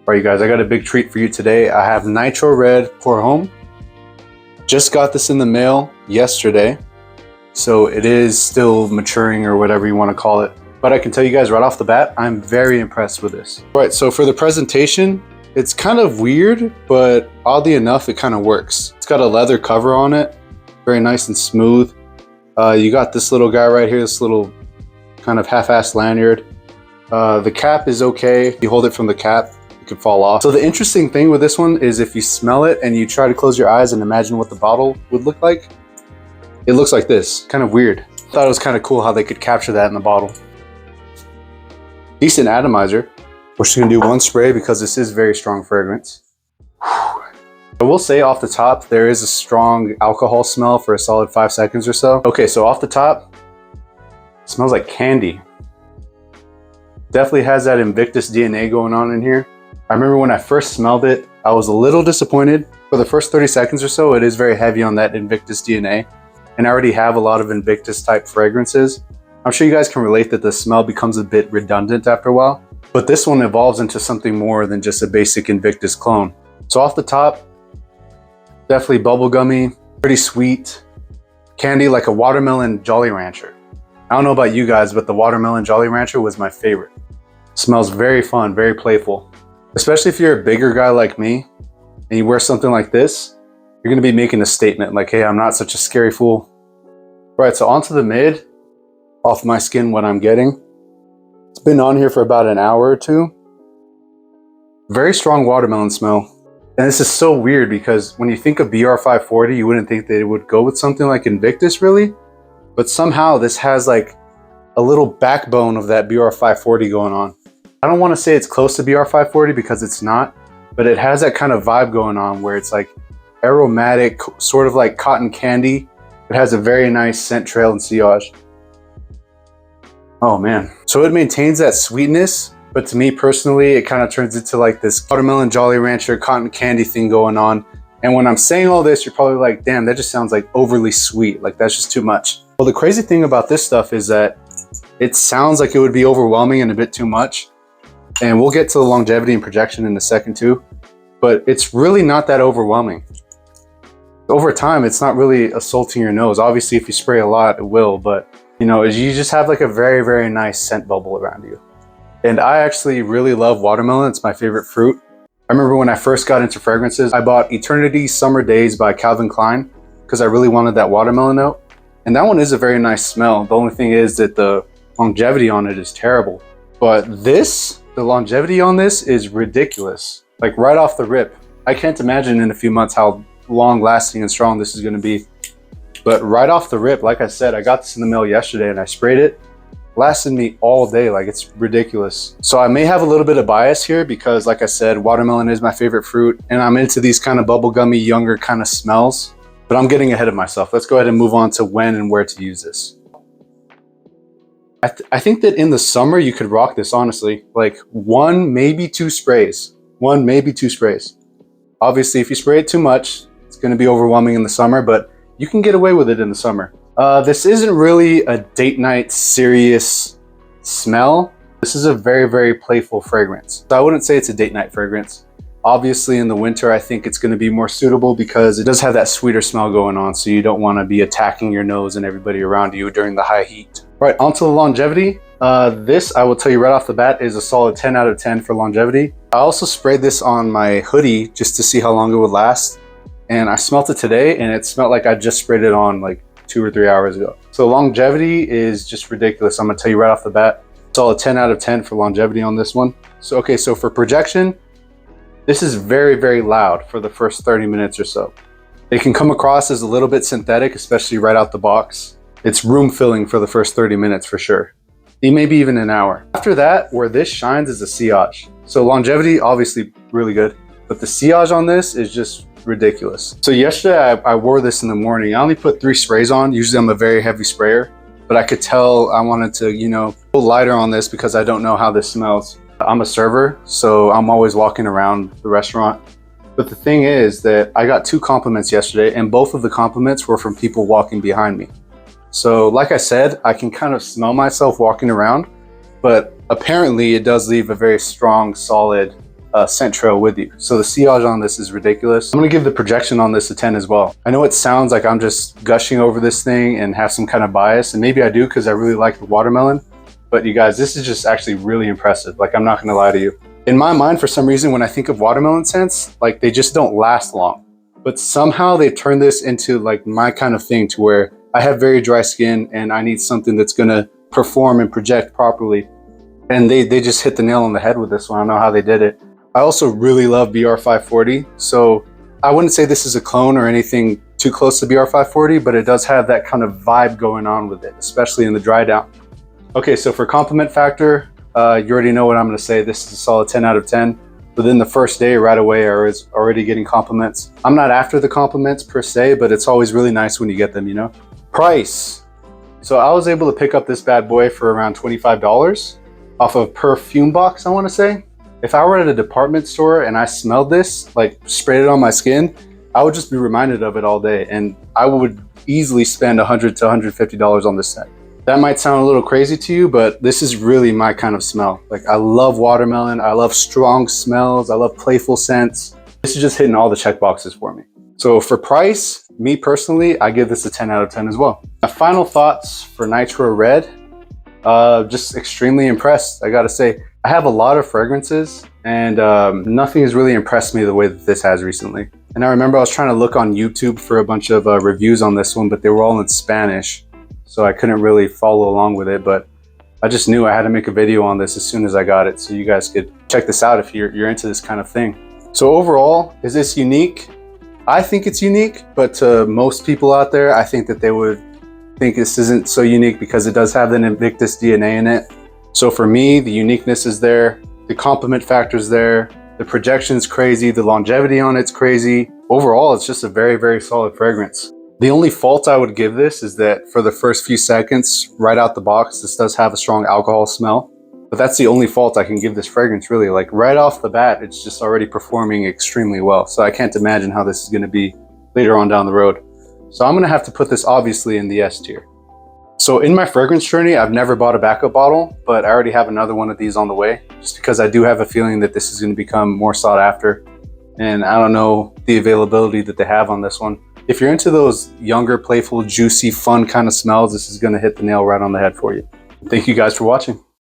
All right, you guys, I got a big treat for you today. I have Nitro Red Pour Homme. Just got this in the mail yesterday, so it is still maturing or whatever you want to call it. But I can tell you guys right off the bat, I'm very impressed with this. All right, so for the presentation, it's kind of weird, but oddly enough, it kind of works. It's got a leather cover on it, very nice and smooth. You got this little guy right here, this little kind of half-assed lanyard. The cap is okay. You hold it from the cap, it can fall off. So the interesting thing with this one is if you smell it and you try to close your eyes and imagine what the bottle would look like, it looks like this, kind of weird. Thought it was kind of cool how they could capture that in the bottle. Decent atomizer. We're just gonna do one spray because this is very strong fragrance. I will say off the top, there is a strong alcohol smell for a solid 5 seconds or so. Okay, so off the top, it smells like candy. Definitely has that Invictus DNA going on in here. I remember when I first smelled it, I was a little disappointed. For the first 30 seconds or so, it is very heavy on that Invictus DNA. And I already have a lot of Invictus type fragrances. I'm sure you guys can relate that the smell becomes a bit redundant after a while. But this one evolves into something more than just a basic Invictus clone. So off the top, definitely bubblegummy, pretty sweet. Candy like a watermelon Jolly Rancher. I don't know about you guys, but the watermelon Jolly Rancher was my favorite. Smells very fun, very playful. Especially if you're a bigger guy like me and you wear something like this, you're gonna be making a statement like, hey, I'm not such a scary fool. All right, so onto the mid, off my skin what I'm getting. It's been on here for about an hour or two. Very strong watermelon smell. And this is so weird because when you think of BR540, you wouldn't think that it would go with something like Invictus really, but somehow this has like a little backbone of that BR540 going on. I don't want to say it's close to BR540 because it's not, but it has that kind of vibe going on where it's like aromatic, sort of like cotton candy. It has a very nice scent trail and sillage. Oh man. So it maintains that sweetness, but to me personally, it kind of turns into like this watermelon Jolly Rancher cotton candy thing going on. And when I'm saying all this, you're probably like, damn, that just sounds like overly sweet. Like that's just too much. Well, the crazy thing about this stuff is that it sounds like it would be overwhelming and a bit too much. And we'll get to the longevity and projection in a second too, but it's really not that overwhelming. Over time, it's not really assaulting your nose. Obviously, if you spray a lot, it will, but you know, you just have like a very, very nice scent bubble around you. And I actually really love watermelon. It's my favorite fruit. I remember when I first got into fragrances, I bought Eternity Summer Days by Calvin Klein because I really wanted that watermelon note. And that one is a very nice smell. The only thing is that the longevity on it is terrible. But this, the longevity on this is ridiculous. Like right off the rip. I can't imagine in a few months how long lasting and strong this is going to be. But right off the rip, like I said, I got this in the mail yesterday and I sprayed it. Lasted me all day, like it's ridiculous. So I may have a little bit of bias here because like I said, watermelon is my favorite fruit and I'm into these kind of bubblegummy, younger kind of smells. But I'm getting ahead of myself. Let's go ahead and move on to when and where to use this. I think that in the summer you could rock this, honestly. Like one, maybe two sprays. One, maybe two sprays. Obviously, if you spray it too much, it's going to be overwhelming in the summer, but you can get away with it in the summer. This isn't really a date night serious smell. This is a very, very playful fragrance. So I wouldn't say it's a date night fragrance. Obviously, in the winter, I think it's going to be more suitable because it does have that sweeter smell going on, so you don't want to be attacking your nose and everybody around you during the high heat. Right, onto the longevity. This, I will tell you right off the bat, is a solid 10 out of 10 for longevity. I also sprayed this on my hoodie just to see how long it would last. And I smelled it today and it smelled like I just sprayed it on like 2 or 3 hours ago. So longevity is just ridiculous. I'm gonna tell you right off the bat, solid 10 out of 10 for longevity on this one. So, okay, so for projection, this is very, very loud for the first 30 minutes or so. It can come across as a little bit synthetic, especially right out the box. It's room filling for the first 30 minutes for sure. Maybe even an hour. After that, where this shines is the sillage. So longevity, obviously really good, but the sillage on this is just ridiculous. So yesterday I wore this in the morning. I only put 3 sprays on. Usually I'm a very heavy sprayer, but I could tell I wanted to, you know, go lighter on this because I don't know how this smells. I'm a server, so I'm always walking around the restaurant. But the thing is that I got 2 compliments yesterday and both of the compliments were from people walking behind me. So like I said, I can kind of smell myself walking around, but apparently it does leave a very strong, solid scent trail with you. So the sillage on this is ridiculous. I'm gonna give the projection on this a 10 as well. I know it sounds like I'm just gushing over this thing and have some kind of bias, and maybe I do because I really like the watermelon, but you guys, this is just actually really impressive. Like, I'm not gonna lie to you. In my mind, for some reason, when I think of watermelon scents, like, they just don't last long. But somehow they turned this into like my kind of thing, to where I have very dry skin and I need something that's gonna perform and project properly. And they just hit the nail on the head with this one. I don't know how they did it. I also really love BR540. So I wouldn't say this is a clone or anything too close to BR540, but it does have that kind of vibe going on with it, especially in the dry down. Okay, so for compliment factor, you already know what I'm gonna say. This is a solid 10 out of 10. Within the first day, right away, I was already getting compliments. I'm not after the compliments per se, but it's always really nice when you get them, you know? Price. So I was able to pick up this bad boy for around $25 off of Perfume Box, I wanna say. If I were at a department store and I smelled this, like sprayed it on my skin, I would just be reminded of it all day. And I would easily spend $100 to $150 on this scent. That might sound a little crazy to you, but this is really my kind of smell. Like, I love watermelon, I love strong smells, I love playful scents. This is just hitting all the check boxes for me. So for price, me personally, I give this a 10 out of 10 as well. My final thoughts for Nitro Red, just extremely impressed. I gotta say, I have a lot of fragrances and nothing has really impressed me the way that this has recently. And I remember I was trying to look on YouTube for a bunch of reviews on this one, but they were all in Spanish. So I couldn't really follow along with it, but I just knew I had to make a video on this as soon as I got it, so you guys could check this out if you're into this kind of thing. So overall, is this unique? I think it's unique, but to most people out there, I think that they would think this isn't so unique because it does have the Invictus DNA in it. So for me, the uniqueness is there, the compliment factor is there, the projection's crazy, the longevity on it's crazy. Overall, it's just a very, very solid fragrance. The only fault I would give this is that for the first few seconds, right out the box, this does have a strong alcohol smell. But that's the only fault I can give this fragrance, really. Like, right off the bat, it's just already performing extremely well. So I can't imagine how this is gonna be later on down the road. So I'm gonna have to put this obviously in the S tier. So in my fragrance journey, I've never bought a backup bottle, but I already have another one of these on the way, just because I do have a feeling that this is gonna become more sought after. And I don't know the availability that they have on this one. If you're into those younger, playful, juicy, fun kind of smells, this is gonna hit the nail right on the head for you. Thank you guys for watching.